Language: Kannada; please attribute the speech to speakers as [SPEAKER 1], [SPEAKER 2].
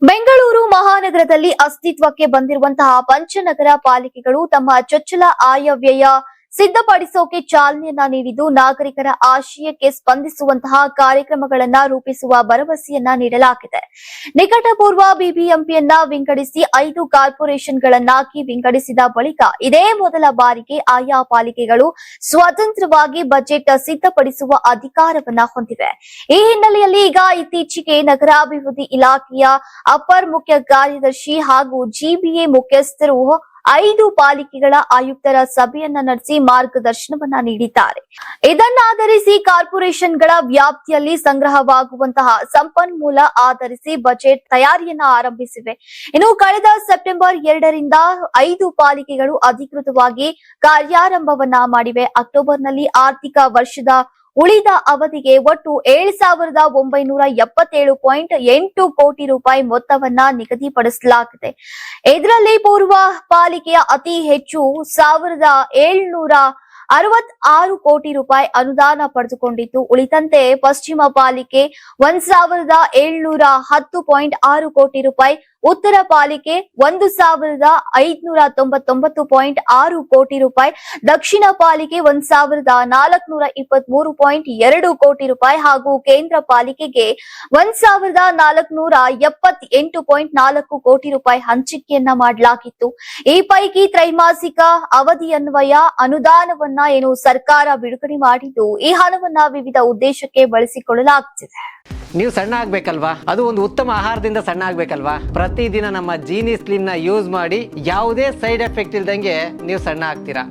[SPEAKER 1] ಬೆಂಗಳೂರು ಮಹಾನಗರದಲ್ಲಿ ಅಸ್ತಿತ್ವಕ್ಕೆ ಬಂದಿರುವಂತಹ ಪಂಚನಗರ ಪಾಲಿಕೆಗಳು ತಮ್ಮ ಚೊಚ್ಚಲ ಆಯವ್ಯಯ ಸಿದ್ಧಪಡಿಸೋಕೆ ಚಾಲನೆಯನ್ನ ನೀಡಿದ್ದು ನಾಗರಿಕರ ಆಶಯಕ್ಕೆ ಸ್ಪಂದಿಸುವಂತಹ ಕಾರ್ಯಕ್ರಮಗಳನ್ನ ರೂಪಿಸುವ ಭರವಸೆಯನ್ನ ನೀಡಲಾಗಿದೆ. ನಿಕಟಪೂರ್ವ ಬಿಬಿಎಂಪಿಯನ್ನ ವಿಂಗಡಿಸಿ 5 ಕಾರ್ಪೊರೇಷನ್ಗಳನ್ನಾಗಿ ವಿಂಗಡಿಸಿದ ಬಳಿಕ ಇದೇ ಮೊದಲ ಬಾರಿಗೆ ಆಯಾ ಪಾಲಿಕೆಗಳು ಸ್ವತಂತ್ರವಾಗಿ ಬಜೆಟ್ ಸಿದ್ಧಪಡಿಸುವ ಅಧಿಕಾರವನ್ನ ಹೊಂದಿವೆ. ಈ ಹಿನ್ನೆಲೆಯಲ್ಲಿ ಈಗ ಇತ್ತೀಚೆಗೆ ನಗರಾಭಿವೃದ್ಧಿ ಇಲಾಖೆಯ ಅಪರ್ ಮುಖ್ಯ ಕಾರ್ಯದರ್ಶಿ ಹಾಗೂ ಜಿಬಿಎ ಮುಖ್ಯಸ್ಥರು 5 ಪಾಲಿಕೆಗಳ ಆಯುಕ್ತರ ಸಭೆಯನ್ನ ನಡೆಸಿ ಮಾರ್ಗದರ್ಶನವನ್ನ ನೀಡಿದ್ದಾರೆ. ಇದನ್ನಾಧರಿಸಿ ಕಾರ್ಪೊರೇಷನ್ಗಳ ವ್ಯಾಪ್ತಿಯಲ್ಲಿ ಸಂಗ್ರಹವಾಗುವಂತಹ ಸಂಪನ್ಮೂಲ ಆಧರಿಸಿ ಬಜೆಟ್ ತಯಾರಿಯನ್ನ ಆರಂಭಿಸಿವೆ. ಇನ್ನು ಕಳೆದ ಸೆಪ್ಟೆಂಬರ್ 2ರಿಂದ 5 ಪಾಲಿಕೆಗಳು ಅಧಿಕೃತವಾಗಿ ಕಾರ್ಯಾರಂಭವನ್ನ ಮಾಡಿವೆ. ಅಕ್ಟೋಬರ್ನಲ್ಲಿ ಆರ್ಥಿಕ ವರ್ಷದ ಉಳಿದ ಅವಧಿಗೆ ಒಟ್ಟು 7,977.8 ಕೋಟಿ ರೂಪಾಯಿ ಮೊತ್ತವನ್ನ ನಿಗದಿಪಡಿಸಲಾಗಿದೆ. ಇದರಲ್ಲಿ ಪೂರ್ವ ಪಾಲಿಕೆಯ ಅತಿ ಹೆಚ್ಚು 1,766 ಕೋಟಿ ರೂಪಾಯಿ ಅನುದಾನ ಪಡೆದುಕೊಂಡಿದ್ದು, ಉಳಿದಂತೆ ಪಶ್ಚಿಮ ಪಾಲಿಕೆ 1,710.6 ಕೋಟಿ ರೂಪಾಯಿ, ಉತ್ತರ ಪಾಲಿಕೆ 1,599.6 ಕೋಟಿ ರೂಪಾಯಿ, ದಕ್ಷಿಣ ಪಾಲಿಕೆ 1,423.2 ಕೋಟಿ ರೂಪಾಯಿ ಹಾಗೂ ಕೇಂದ್ರ ಪಾಲಿಕೆಗೆ 1,478.4 ಕೋಟಿ ರೂಪಾಯಿ ಹಂಚಿಕೆಯನ್ನ ಮಾಡಲಾಗಿತ್ತು. ಈ ಪೈಕಿ ತ್ರೈಮಾಸಿಕ ಅವಧಿಯನ್ವಯ ಅನುದಾನವನ್ನ ಸರ್ಕಾರ ಬಿಡುಗಡೆ ಮಾಡಿದ್ದು, ಈ ಹಣವನ್ನ ವಿವಿಧ ಉದ್ದೇಶಕ್ಕೆ ಬಳಸಿಕೊಳ್ಳಲಾಗುತ್ತಿದೆ.
[SPEAKER 2] ನೀವು ಸಣ್ಣ ಆಗ್ಬೇಕಲ್ವಾ? ಅದು ಒಂದು ಉತ್ತಮ ಆಹಾರದಿಂದ ಸಣ್ಣ ಆಗ್ಬೇಕಲ್ವಾ? ಪ್ರತಿದಿನ ನಮ್ಮ ಜೀನಿ ಸ್ಲಿಮ್ ನ ಯೂಸ್ ಮಾಡಿ ಯಾವುದೇ ಸೈಡ್ ಎಫೆಕ್ಟ್ ಇಲ್ದಂಗೆ ನೀವು ಸಣ್ಣ ಆಗ್ತೀರಾ.